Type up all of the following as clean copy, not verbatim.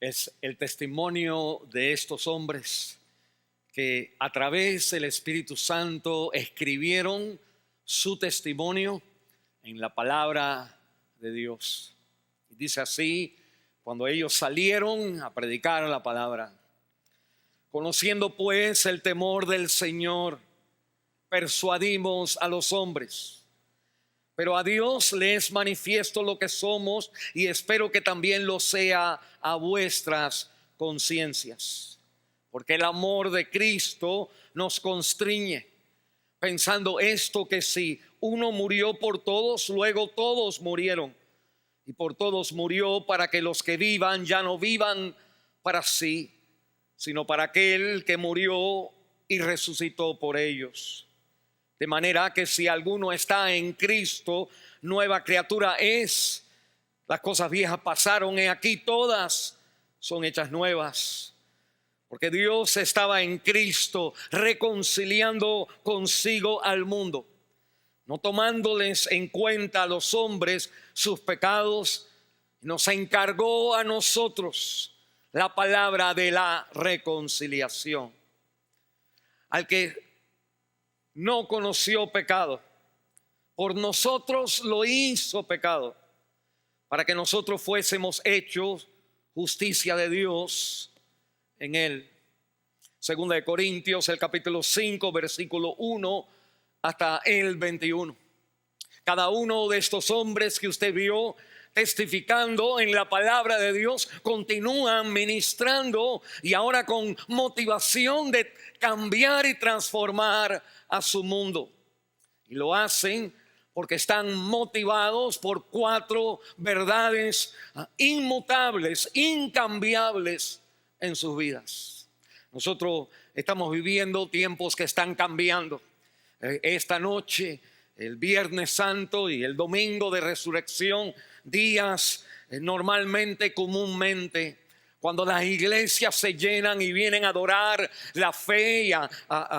Es el testimonio de estos hombres que a través del Espíritu Santo escribieron su testimonio en la palabra de Dios. Y dice así: cuando ellos salieron a predicar la palabra, conociendo pues el temor del Señor, persuadimos a los hombres. Pero a Dios le es manifiesto lo que somos, y espero que también lo sea a vuestras conciencias. Porque el amor de Cristo nos constriñe, pensando esto, que si uno murió por todos, luego todos murieron. Y por todos murió, para que los que vivan ya no vivan para sí, sino para aquel que murió y resucitó por ellos. De manera que si alguno está en Cristo, nueva criatura es. Las cosas viejas pasaron, he aquí todas son hechas nuevas. Porque Dios estaba en Cristo reconciliando consigo al mundo, no tomándoles en cuenta a los hombres sus pecados. Nos encargó a nosotros la palabra de la reconciliación. Al que no conoció pecado, por nosotros lo hizo pecado, para que nosotros fuésemos hechos justicia de Dios en él. Segunda de Corintios, el capítulo 5, versículo 1 hasta el 21. Cada uno de estos hombres que usted vio testificando en la palabra de Dios continúan ministrando, y ahora con motivación de cambiar y transformar a su mundo. Y lo hacen porque están motivados por 4 verdades inmutables, incambiables en sus vidas. Nosotros estamos viviendo tiempos que están cambiando. Esta noche, el Viernes Santo y el Domingo de Resurrección, días normalmente, comúnmente, cuando las iglesias se llenan y vienen a adorar la fe y a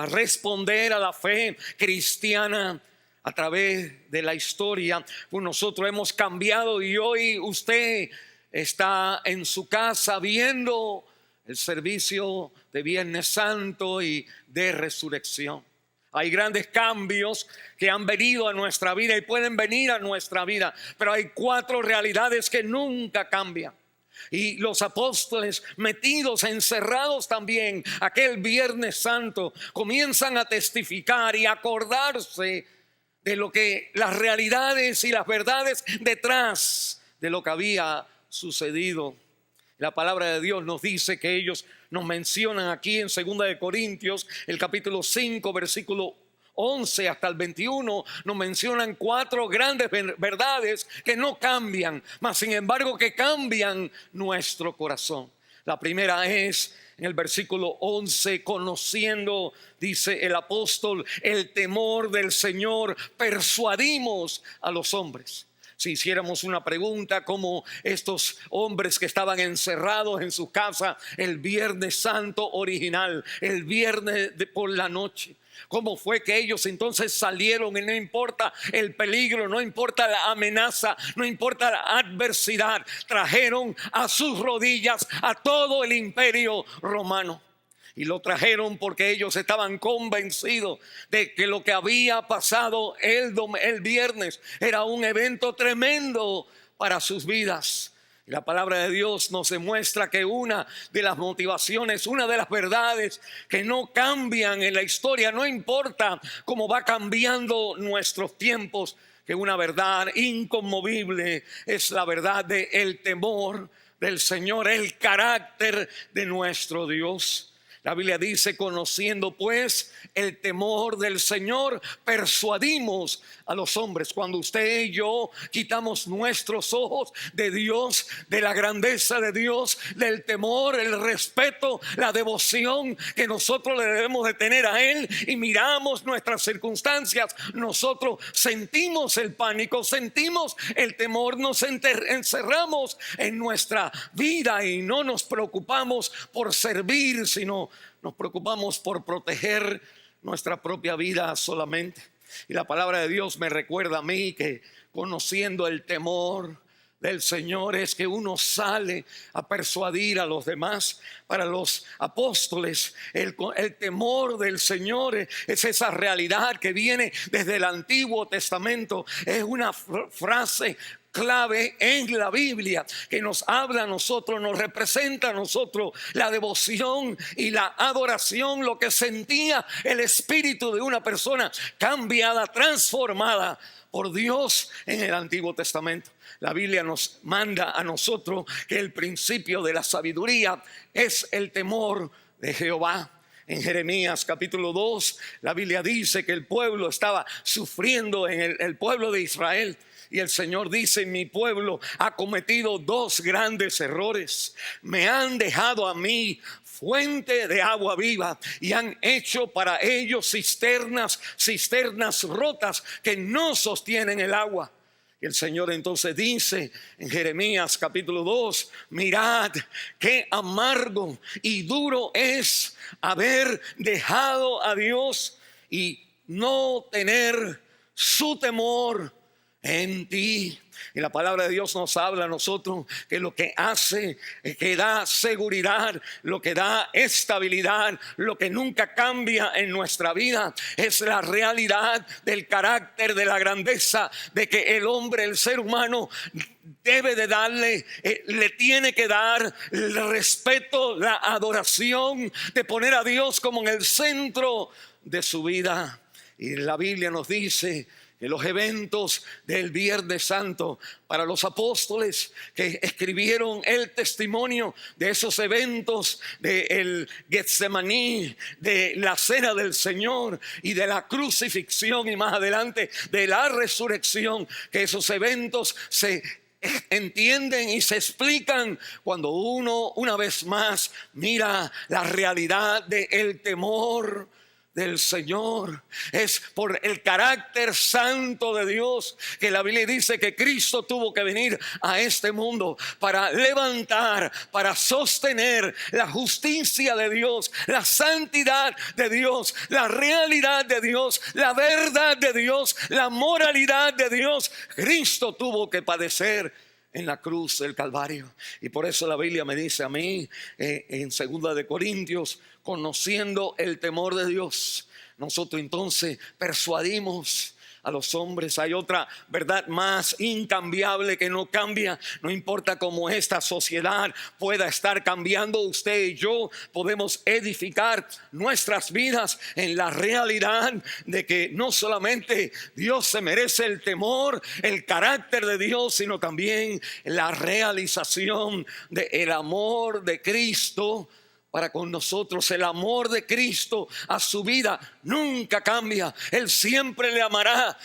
responder a la fe cristiana a través de la historia, pues nosotros hemos cambiado, y hoy usted está en su casa viendo el servicio de Viernes Santo y de Resurrección. Hay grandes cambios que han venido a nuestra vida y pueden venir a nuestra vida, pero hay 4 realidades que nunca cambian. Y los apóstoles, metidos, encerrados también aquel Viernes Santo, comienzan a testificar y acordarse de lo que las realidades y las verdades detrás de lo que había sucedido. La palabra de Dios nos dice que ellos nos mencionan aquí en 2 de Corintios, el capítulo 5, versículo 11 hasta el 21, nos mencionan 4 grandes verdades que no cambian, mas sin embargo que cambian nuestro corazón. La primera es en el versículo 11: conociendo, dice el apóstol, el temor del Señor, persuadimos a los hombres. Si hiciéramos una pregunta, como estos hombres que estaban encerrados en su casa el Viernes Santo original, el viernes por la noche, ¿cómo fue que ellos entonces salieron? Y no importa el peligro, no importa la amenaza, no importa la adversidad, trajeron a sus rodillas a todo el imperio romano. Y lo trajeron porque ellos estaban convencidos de que lo que había pasado el viernes era un evento tremendo para sus vidas. Y la palabra de Dios nos demuestra que una de las motivaciones, una de las verdades que no cambian en la historia, no importa cómo va cambiando nuestros tiempos, que una verdad inconmovible es la verdad del temor del Señor, el carácter de nuestro Dios. La Biblia dice: conociendo pues el temor del Señor, persuadimos a los hombres. Cuando usted y yo quitamos nuestros ojos de Dios, de la grandeza de Dios, del temor, el respeto, la devoción que nosotros le debemos de tener a Él, y miramos nuestras circunstancias, nosotros sentimos el pánico, sentimos el temor, nos encerramos en nuestra vida y no nos preocupamos por servir, sino nos preocupamos por proteger nuestra propia vida solamente. Y la palabra de Dios me recuerda a mí que conociendo el temor del Señor es que uno sale a persuadir a los demás. Para los apóstoles, el temor del Señor es esa realidad que viene desde el Antiguo Testamento. Es una frase clave en la Biblia que nos habla a nosotros, nos representa a nosotros la devoción y la adoración, lo que sentía el espíritu de una persona cambiada, transformada por Dios en el Antiguo Testamento. La Biblia nos manda a nosotros que el principio de la sabiduría es el temor de Jehová. En Jeremías capítulo 2, la Biblia dice que el pueblo estaba sufriendo, en el pueblo de Israel. Y el Señor dice: mi pueblo ha cometido dos grandes errores. Me han dejado a mí fuente de agua viva y han hecho para ellos cisternas rotas que no sostienen el agua. Y el Señor entonces dice en Jeremías capítulo 2: mirad qué amargo y duro es haber dejado a Dios y no tener su temor en ti. Y la palabra de Dios nos habla a nosotros que lo que hace, que da seguridad, lo que da estabilidad, lo que nunca cambia en nuestra vida, es la realidad del carácter, de la grandeza, de que el hombre, el ser humano, debe de darle, le tiene que dar el respeto, la adoración, de poner a Dios como en el centro de su vida. Y la Biblia nos dice que los eventos del Viernes Santo, para los apóstoles que escribieron el testimonio de esos eventos del Getsemaní, de la cena del Señor y de la crucifixión, y más adelante de la resurrección, que esos eventos se entienden y se explican cuando uno una vez más mira la realidad del temor del Señor. Es por el carácter santo de Dios que la Biblia dice que Cristo tuvo que venir a este mundo para levantar, para sostener la justicia de Dios, la santidad de Dios, la realidad de Dios, la verdad de Dios, la moralidad de Dios. Cristo tuvo que padecer en la cruz del Calvario. Y por eso la Biblia me dice a mí en 2 de Corintios: conociendo el temor de Dios, nosotros entonces persuadimos a los hombres. Hay otra verdad más incambiable que no cambia. No importa cómo esta sociedad pueda estar cambiando, usted y yo podemos edificar nuestras vidas en la realidad de que no solamente Dios se merece el temor, el carácter de Dios, sino también la realización del amor de Cristo para con nosotros. El amor de Cristo a su vida nunca cambia. Él siempre le amará,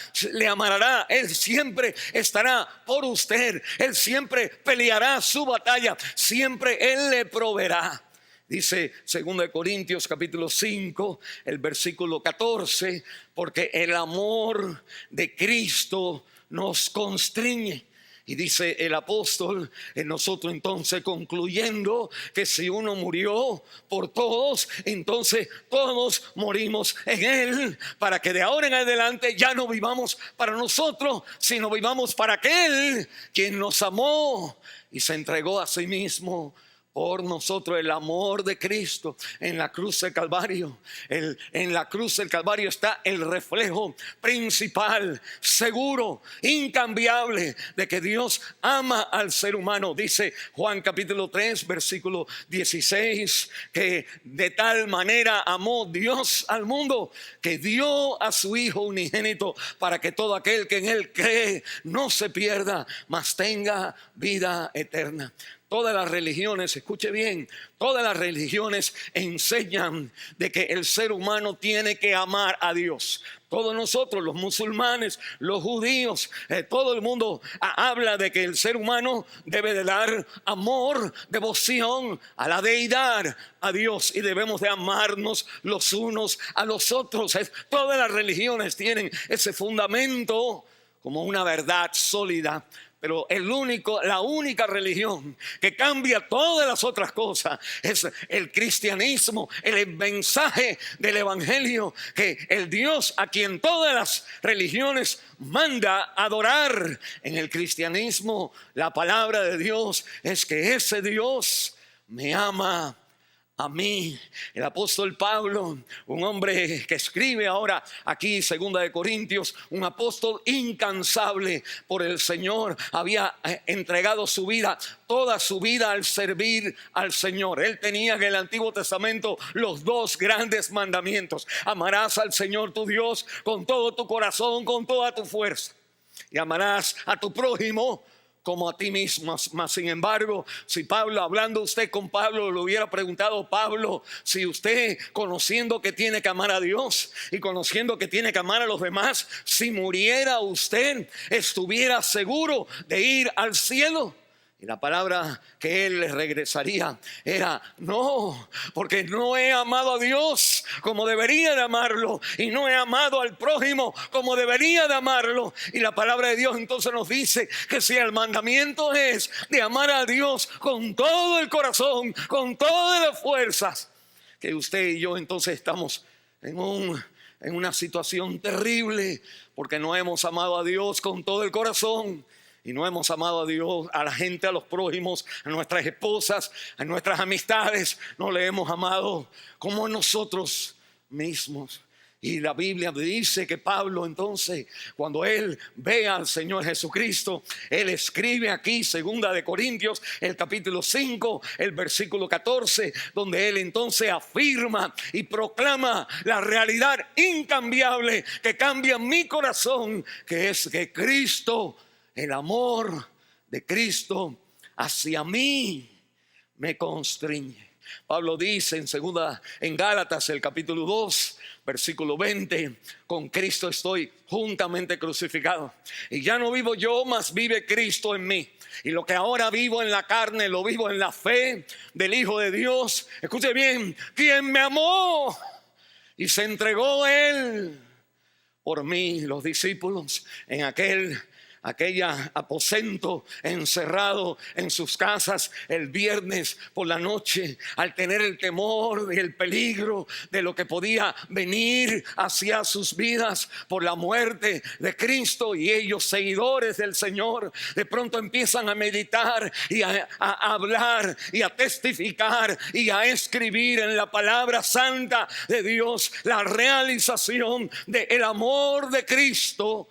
Él siempre estará por usted. Él siempre peleará su batalla. Siempre Él le proveerá. Dice 2 Corintios capítulo 5, el versículo 14: porque el amor de Cristo nos constriñe. Y dice el apóstol en nosotros entonces, concluyendo que si uno murió por todos, entonces todos morimos en Él, para que de ahora en adelante ya no vivamos para nosotros, sino vivamos para aquel quien nos amó y se entregó a sí mismo por nosotros. El amor de Cristo en la cruz del Calvario. En la cruz del Calvario está el reflejo principal, seguro, incambiable, de que Dios ama al ser humano. Dice Juan capítulo 3 versículo 16, que de tal manera amó Dios al mundo que dio a su Hijo unigénito, para que todo aquel que en Él cree no se pierda, mas tenga vida eterna. Todas las religiones, escuche bien, todas las religiones enseñan de que el ser humano tiene que amar a Dios. Todos nosotros, los musulmanes, los judíos, todo el mundo habla de que el ser humano debe de dar amor, devoción a la deidad, a Dios, y debemos de amarnos los unos a los otros. Todas las religiones tienen ese fundamento como una verdad sólida. Pero la única religión que cambia todas las otras cosas es el cristianismo, el mensaje del evangelio, que el Dios a quien todas las religiones manda adorar. En el cristianismo, la palabra de Dios es que ese Dios me ama a mí. El apóstol Pablo, un hombre que escribe ahora aquí 2 Corintios, un apóstol incansable por el Señor, había entregado su vida, toda su vida al servir al Señor. Él tenía en el Antiguo Testamento los 2 grandes mandamientos: amarás al Señor tu Dios con todo tu corazón, con toda tu fuerza, y amarás a tu prójimo como a ti mismo. Mas sin embargo, si Pablo, hablando usted con Pablo, le hubiera preguntado: Pablo, si usted, conociendo que tiene que amar a Dios y conociendo que tiene que amar a los demás, si muriera usted, ¿estuviera seguro de ir al cielo? Y la palabra que él le regresaría era: no, porque no he amado a Dios como debería de amarlo, y no he amado al prójimo como debería de amarlo. Y la palabra de Dios entonces nos dice que si el mandamiento es de amar a Dios con todo el corazón, con todas las fuerzas, que usted y yo entonces estamos en una situación terrible, porque no hemos amado a Dios con todo el corazón. Y no hemos amado a Dios, a la gente, a los prójimos, a nuestras esposas, a nuestras amistades. No le hemos amado como nosotros mismos. Y la Biblia dice que Pablo entonces, cuando él ve al Señor Jesucristo, él escribe aquí 2 Corintios, el capítulo 5, el versículo 14, donde él entonces afirma y proclama la realidad incambiable que cambia mi corazón, que es que Cristo, el amor de Cristo hacia mí me constriñe. Pablo dice en Gálatas, el capítulo 2, versículo 20: con Cristo estoy juntamente crucificado, y ya no vivo yo, mas vive Cristo en mí. Y lo que ahora vivo en la carne, lo vivo en la fe del Hijo de Dios. Escuche bien: quien me amó y se entregó Él por mí. Los discípulos en aquel aposento, encerrado en sus casas el viernes por la noche, al tener el temor y el peligro de lo que podía venir hacia sus vidas por la muerte de Cristo, y ellos, seguidores del Señor, de pronto empiezan a meditar y a hablar y a testificar y a escribir en la palabra santa de Dios la realización del amor de Cristo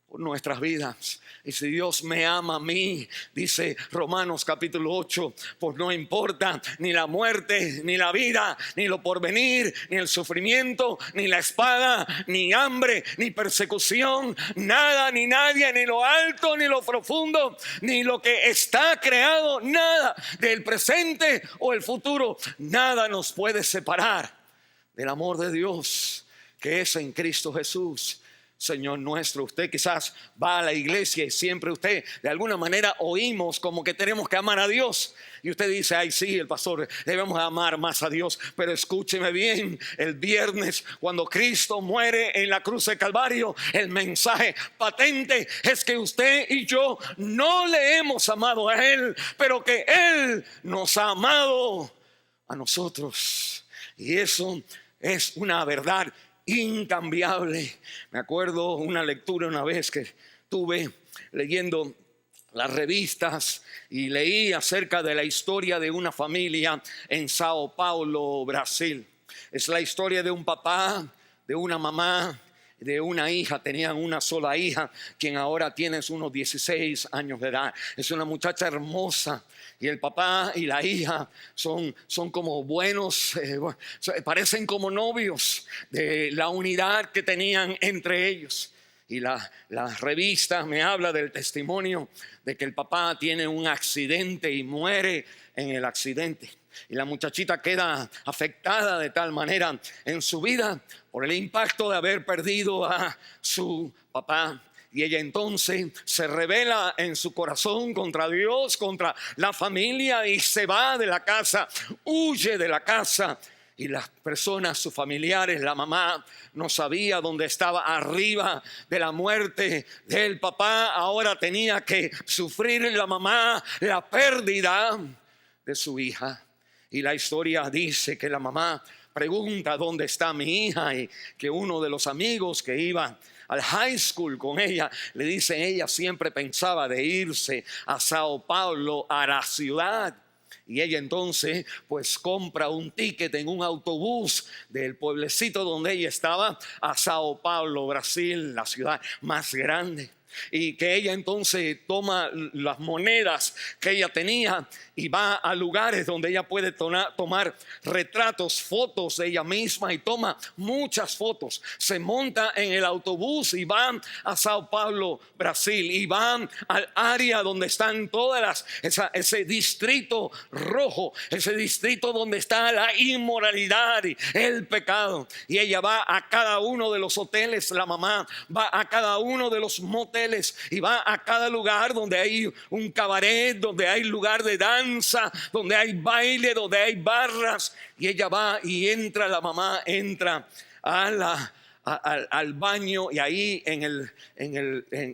por nuestras vidas. Y si Dios me ama a mí, dice Romanos capítulo 8, pues no importa ni la muerte, ni la vida, ni lo porvenir, ni el sufrimiento, ni la espada, ni hambre, ni persecución, nada ni nadie, ni lo alto, ni lo profundo, ni lo que está creado, nada del presente o el futuro, nada nos puede separar del amor de Dios que es en Cristo Jesús, Señor nuestro. Usted quizás va a la iglesia y siempre usted de alguna manera oímos como que tenemos que amar a Dios, y usted dice: ay, sí, el pastor, debemos amar más a Dios. Pero escúcheme bien: el viernes, cuando Cristo muere en la cruz de Calvario, el mensaje patente es que usted y yo no le hemos amado a Él, pero que Él nos ha amado a nosotros. Y eso es una verdad incambiable. Me acuerdo una lectura una vez que tuve leyendo las revistas, y leí acerca de la historia de una familia en Sao Paulo, Brasil. Es la historia de un papá, de una mamá, de una hija. Tenían una sola hija, quien ahora tiene unos 16 años de edad. Es una muchacha hermosa, y el papá y la hija son como buenos, parecen como novios, de la unidad que tenían entre ellos. Y la revista me habla del testimonio de que el papá tiene un accidente y muere en el accidente. Y la muchachita queda afectada de tal manera en su vida por el impacto de haber perdido a su papá. Y ella entonces se rebela en su corazón contra Dios, contra la familia, y se va de la casa, huye de la casa. y las personas, sus familiares, la mamá no sabía dónde estaba arriba de la muerte del papá. Ahora tenía que sufrir la mamá la pérdida de su hija. Y la historia dice que la mamá pregunta: ¿dónde está mi hija? Y que uno de los amigos que iba al high school con ella le dice: ella siempre pensaba de irse a Sao Paulo, a la ciudad. Y ella entonces pues compra un ticket en un autobús del pueblecito donde ella estaba a Sao Paulo, Brasil, la ciudad más grande. Y que ella entonces toma las monedas que ella tenía y va a lugares donde ella puede tomar retratos, fotos de ella misma, y toma muchas fotos. Se monta en el autobús y va a Sao Paulo, Brasil, y va al área donde están todas ese distrito rojo, ese distrito donde está la inmoralidad y el pecado. Y ella va a cada uno de los hoteles, la mamá va a cada uno de los moteles y va a cada lugar donde hay un cabaret, donde hay lugar de danza, donde hay baile, donde hay barras. Y ella va y entra, la mamá entra al baño, y ahí en el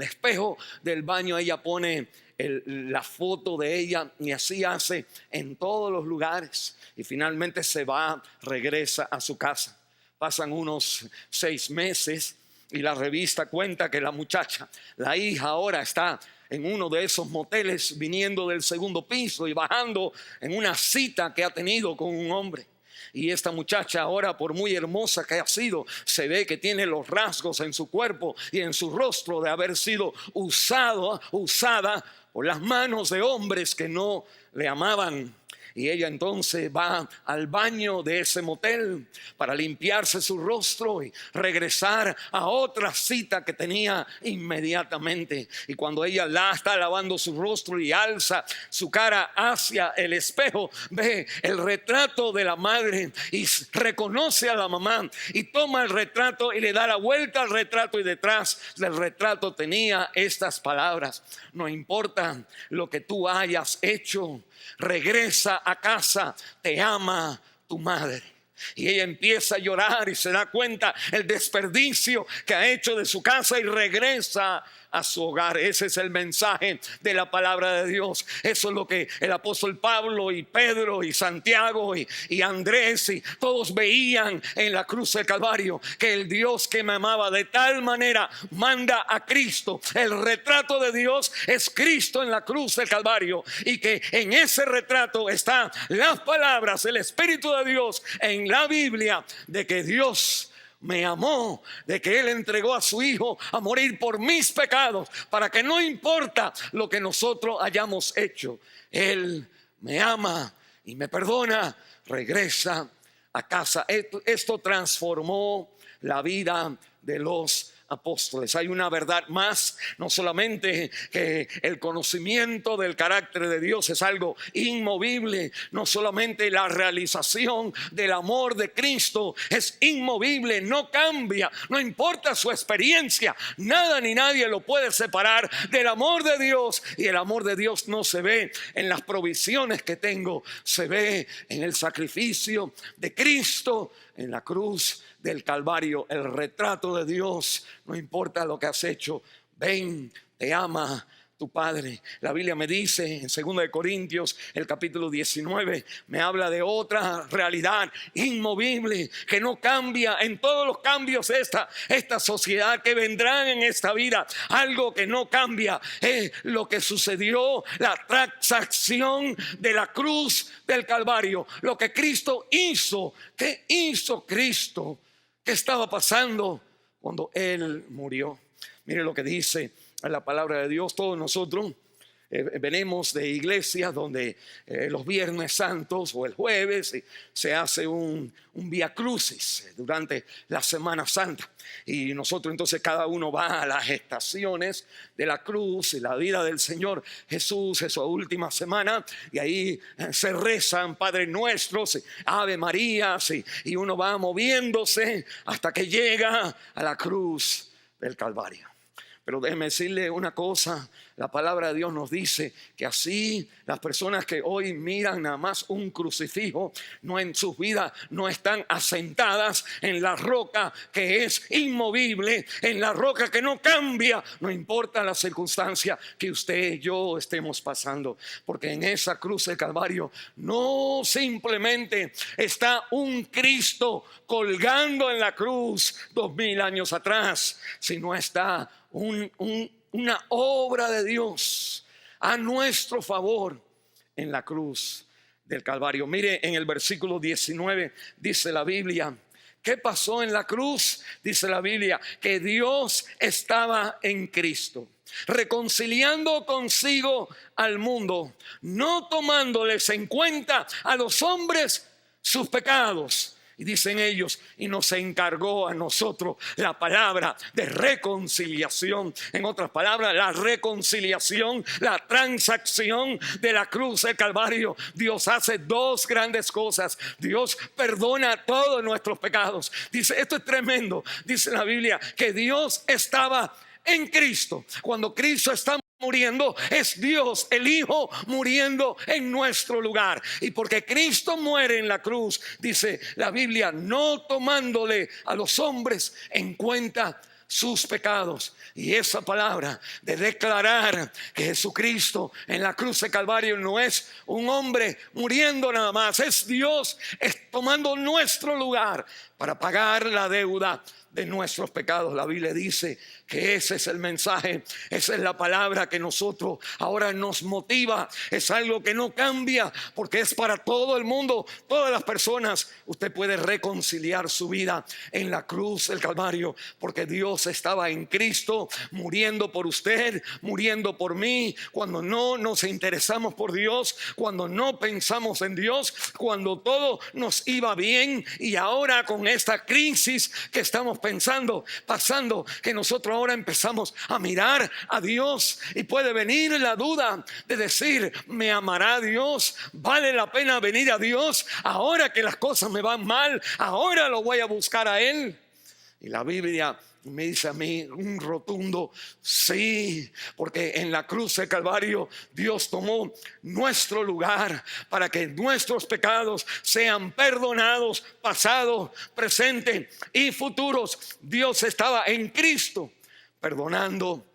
espejo del baño ella pone la foto de ella, y así hace en todos los lugares. Y finalmente se va, regresa a su casa. Pasan unos 6 meses y la revista cuenta que la muchacha, la hija, ahora está en uno de esos moteles, viniendo del segundo piso y bajando en una cita que ha tenido con un hombre. Y esta muchacha ahora, por muy hermosa que ha sido, se ve que tiene los rasgos en su cuerpo y en su rostro de haber sido usada por las manos de hombres que no le amaban. Y ella entonces va al baño de ese motel para limpiarse su rostro y regresar a otra cita que tenía inmediatamente. Y cuando ella está lavando su rostro y alza su cara hacia el espejo, ve el retrato de la madre y reconoce a la mamá, y toma el retrato y le da la vuelta al retrato, y detrás del retrato tenía estas palabras: no importa lo que tú hayas hecho, regresa a casa, te ama tu madre. Y ella empieza a llorar y se da cuenta el desperdicio que ha hecho de su casa, y regresa a su hogar. Ese es el mensaje de la palabra de Dios. Eso es lo que el apóstol Pablo y Pedro y Santiago y Andrés y todos veían en la cruz del Calvario, que el Dios que me amaba de tal manera manda a Cristo. El retrato de Dios es Cristo en la cruz del Calvario, y que en ese retrato están las palabras, el Espíritu de Dios en la Biblia, de que Dios me amó, de que Él entregó a su Hijo a morir por mis pecados, para que no importa lo que nosotros hayamos hecho, Él me ama y me perdona. Regresa a casa. Esto transformó la vida de los apóstoles. Hay una verdad más: no solamente que el conocimiento del carácter de Dios es algo inmovible, no solamente la realización del amor de Cristo es inmovible, no cambia, no importa su experiencia, nada ni nadie lo puede separar del amor de Dios. Y el amor de Dios no se ve en las provisiones que tengo, se ve en el sacrificio de Cristo en la cruz del Calvario. El retrato de Dios: no importa lo que has hecho, ven, te ama tu Padre. La Biblia me dice en 2 Corintios, el capítulo 19, me habla de otra realidad inmovible que no cambia en todos los cambios de esta sociedad que vendrán en esta vida. Algo que no cambia es lo que sucedió, la transacción de la cruz del Calvario, lo que Cristo hizo. ¿Qué hizo Cristo? ¿Qué estaba pasando cuando Él murió? Mire lo que dice la palabra de Dios. Todos nosotros venimos de iglesias donde los viernes santos o el jueves se hace un vía crucis durante la Semana Santa, y nosotros entonces cada uno va a las estaciones de la cruz y la vida del Señor Jesús, esa última semana, y ahí se rezan Padre Nuestros, Ave Marías, y uno va moviéndose hasta que llega a la cruz del Calvario. Pero déjeme decirle una cosa, la palabra de Dios nos dice que así las personas que hoy miran nada más un crucifijo, no, en sus vidas no están asentadas en la roca que es inmovible, en la roca que no cambia, no importa la circunstancia que usted y yo estemos pasando, porque en esa cruz del Calvario no simplemente está un Cristo colgando en la cruz 2000 años atrás, sino está una obra de Dios a nuestro favor en la cruz del Calvario. Mire, en el versículo 19 dice la Biblia, ¿qué pasó en la cruz? Dice la Biblia que Dios estaba en Cristo, reconciliando consigo al mundo, no tomándoles en cuenta a los hombres sus pecados. Y dicen ellos, y nos encargó a nosotros la palabra de reconciliación. En otras palabras, la reconciliación, la transacción de la cruz del Calvario. Dios hace dos grandes cosas. Dios perdona todos nuestros pecados. Dice, esto es tremendo. Dice la Biblia que Dios estaba en Cristo. Cuando Cristo está muriendo, es Dios el Hijo muriendo en nuestro lugar. Y porque Cristo muere en la cruz, dice la Biblia, no tomándole a los hombres en cuenta sus pecados. Y esa palabra de declarar que Jesucristo en la cruz de Calvario no es un hombre muriendo nada más, es Dios tomando nuestro lugar para pagar la deuda de nuestros pecados. La Biblia dice que ese es el mensaje, esa es la palabra que nosotros ahora nos motiva. Es algo que no cambia porque es para todo el mundo, todas las personas. Usted puede reconciliar su vida en la cruz del Calvario porque Dios estaba en Cristo muriendo por usted, muriendo por mí. Cuando no nos interesamos por Dios, cuando no pensamos en Dios, cuando todo nos iba bien, y ahora con esta crisis que estamos pasando, que nosotros ahora empezamos a mirar a Dios, y puede venir la duda de decir, ¿me amará Dios? ¿Vale la pena venir a Dios ahora que las cosas me van mal? Ahora lo voy a buscar a Él. Y la Biblia me dice a mí un rotundo sí, porque en la cruz del Calvario Dios tomó nuestro lugar para que nuestros pecados sean perdonados, pasados, presentes y futuros. Dios estaba en Cristo perdonando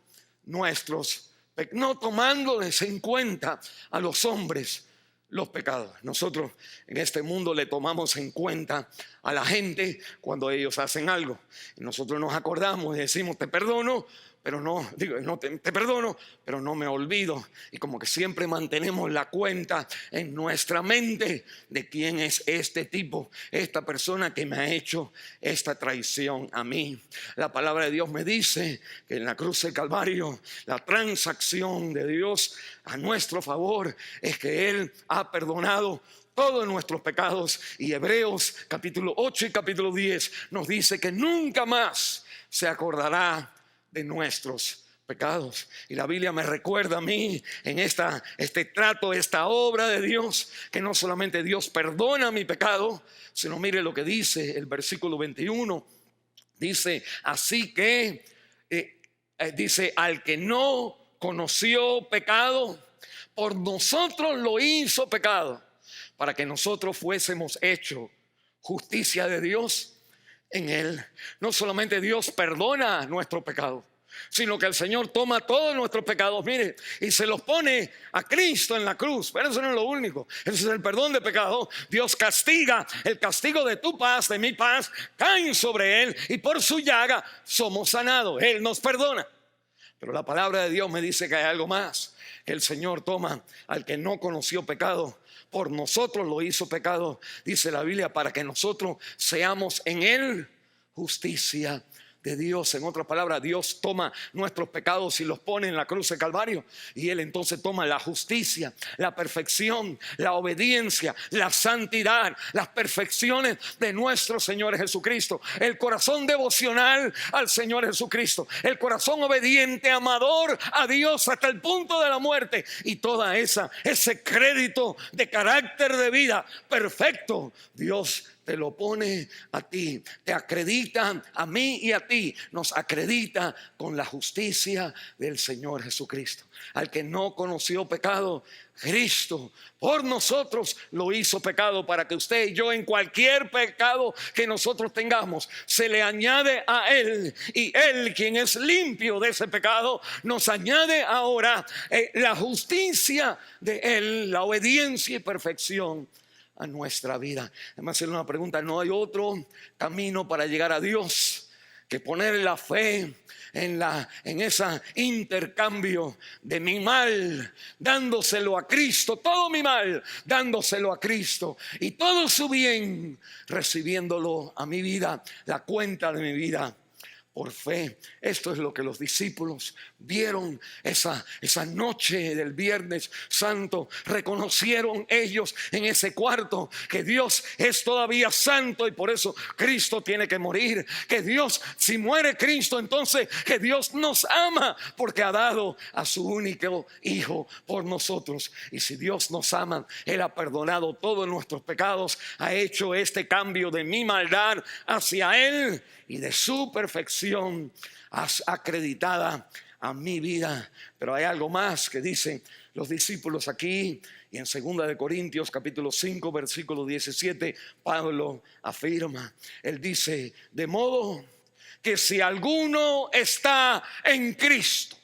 nuestros pecados, no tomándoles en cuenta a los hombres los pecados. Nosotros en este mundo le tomamos en cuenta a la gente cuando ellos hacen algo, y nosotros nos acordamos y decimos, te perdono, pero no, te perdono, pero no me olvido. Y como que siempre mantenemos la cuenta en nuestra mente de quién es este tipo, esta persona que me ha hecho esta traición a mí. La palabra de Dios me dice que en la cruz del Calvario la transacción de Dios a nuestro favor es que Él ha perdonado todos nuestros pecados. Y Hebreos capítulo 8 y capítulo 10 nos dice que nunca más se acordará de nuestros pecados. Y la Biblia me recuerda a mí en este trato, esta obra de Dios, que no solamente Dios perdona mi pecado, sino mire lo que dice el versículo 21. Dice, así que dice, al que no conoció pecado, por nosotros lo hizo pecado, para que nosotros fuésemos hechos justicia de Dios en Él. No solamente Dios perdona nuestro pecado, sino que el Señor toma todos nuestros pecados, mire, y se los pone a Cristo en la cruz. Pero eso no es lo único, eso es el perdón de pecado. Dios castiga, el castigo de tu paz, de mi paz, cae sobre Él, y por su llaga somos sanados. Él nos perdona. Pero la palabra de Dios me dice que hay algo más, que el Señor toma al que no conoció pecado, por nosotros lo hizo pecado, dice la Biblia, para que nosotros seamos en Él justicia de Dios. En otras palabras, Dios toma nuestros pecados y los pone en la cruz de Calvario, y Él entonces toma la justicia, la perfección, la obediencia, la santidad, las perfecciones de nuestro Señor Jesucristo, el corazón devocional al Señor Jesucristo, el corazón obediente, amador a Dios hasta el punto de la muerte, y toda ese crédito de carácter de vida perfecto, Dios te lo pone a ti, te acredita a mí y a ti, nos acredita con la justicia del Señor Jesucristo. Al que no conoció pecado, Cristo por nosotros lo hizo pecado, para que usted y yo, en cualquier pecado que nosotros tengamos, se le añade a Él, y Él, quien es limpio de ese pecado, nos añade ahora la justicia de Él, la obediencia y perfección a nuestra vida. Además, hacerle una pregunta: no hay otro camino para llegar a Dios que poner la fe en ese intercambio de mi mal, dándoselo a Cristo, todo mi mal, dándoselo a Cristo, y todo su bien, recibiéndolo a mi vida, la cuenta de mi vida por fe. Esto es lo que los discípulos vieron esa noche del Viernes Santo. Reconocieron ellos en ese cuarto que Dios es todavía santo, y por eso Cristo tiene que morir. Que Dios, si muere Cristo, entonces que Dios nos ama, porque ha dado a su único Hijo por nosotros. Y si Dios nos ama, Él ha perdonado todos nuestros pecados, ha hecho este cambio de mi maldad hacia Él y de su perfección acreditada a mi vida. Pero hay algo más que dicen los discípulos aquí, y en 2 de Corintios capítulo 5 versículo 17 Pablo afirma, él dice: de modo que si alguno está en Cristo,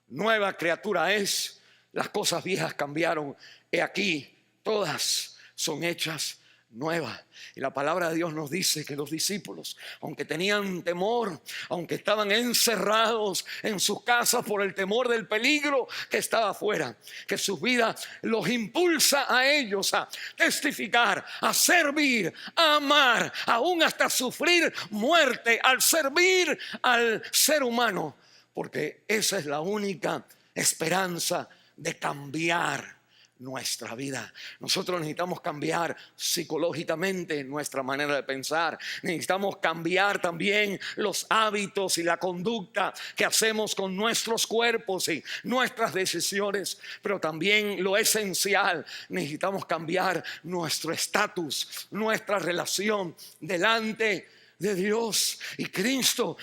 nueva criatura es, las cosas viejas cambiaron, he aquí todas son hechas nueva. Y la palabra de Dios nos dice que los discípulos, aunque tenían temor, aunque estaban encerrados en sus casas por el temor del peligro que estaba afuera, que sus vidas los impulsa a ellos a testificar, a servir, a amar, aún hasta sufrir muerte al servir al ser humano, porque esa es la única esperanza de cambiar nuestra vida. Nosotros necesitamos cambiar psicológicamente nuestra manera de pensar. Necesitamos cambiar también los hábitos y la conducta que hacemos con nuestros cuerpos y nuestras decisiones. Pero también lo esencial, necesitamos cambiar nuestro estatus, nuestra relación delante de Dios. Y Cristo,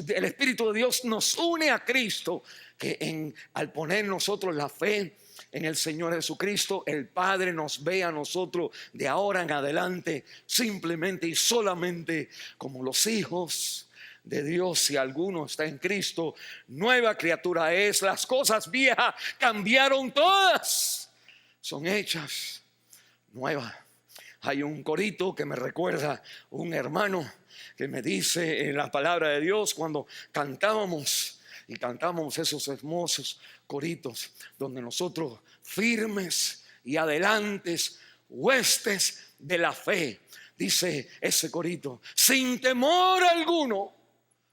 el Espíritu de Dios nos une a Cristo, que al poner nosotros la fe en el Señor Jesucristo, el Padre nos ve a nosotros de ahora en adelante simplemente y solamente como los hijos de Dios. Si alguno está en Cristo, nueva criatura es, las cosas viejas cambiaron, todas son hechas nuevas. Hay un corito que me recuerda un hermano que me dice en la palabra de Dios, cuando cantábamos esos hermosos coritos, donde nosotros, firmes y adelantes, huestes de la fe, dice ese corito, sin temor alguno,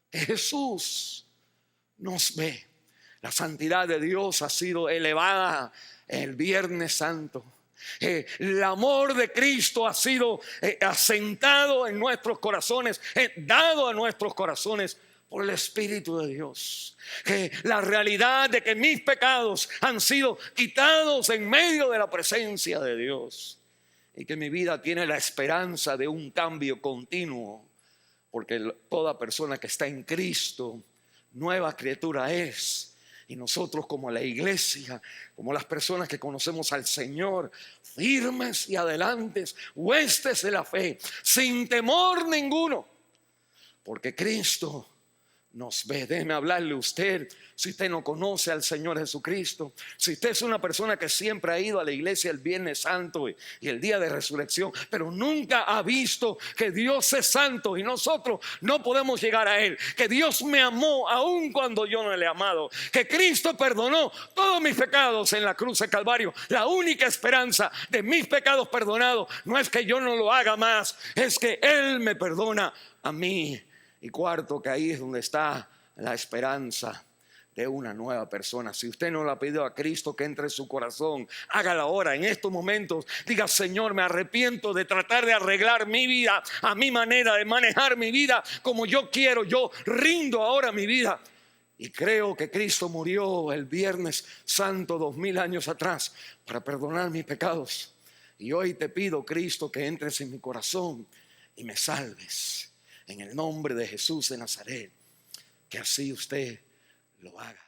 Jesús nos ve. La santidad de Dios ha sido elevada el Viernes Santo. El amor de Cristo ha sido asentado en nuestros corazones, dado a nuestros corazones por el Espíritu de Dios. Que la realidad de que mis pecados han sido quitados en medio de la presencia de Dios, y que mi vida tiene la esperanza de un cambio continuo, porque toda persona que está en Cristo, nueva criatura es. Y nosotros, como la iglesia, como las personas que conocemos al Señor, firmes y adelantes, huestes de la fe, sin temor ninguno, porque Cristo nos ve. Déjeme hablarle a usted, si usted no conoce al Señor Jesucristo, si usted es una persona que siempre ha ido a la iglesia el Viernes Santo y el día de resurrección, pero nunca ha visto que Dios es santo y nosotros no podemos llegar a Él, que Dios me amó aun cuando yo no le he amado, que Cristo perdonó todos mis pecados en la cruz de Calvario. La única esperanza de mis pecados perdonados no es que yo no lo haga más, es que Él me perdona a mí. Y cuarto, que ahí es donde está la esperanza de una nueva persona. Si usted no le ha pedido a Cristo que entre en su corazón, hágalo ahora, en estos momentos. Diga: Señor, me arrepiento de tratar de arreglar mi vida a mi manera, de manejar mi vida como yo quiero. Yo rindo ahora mi vida. Y creo que Cristo murió el Viernes Santo 2000 años atrás para perdonar mis pecados. Y hoy te pido, Cristo, que entres en mi corazón y me salves. En el nombre de Jesús de Nazaret, que así usted lo haga.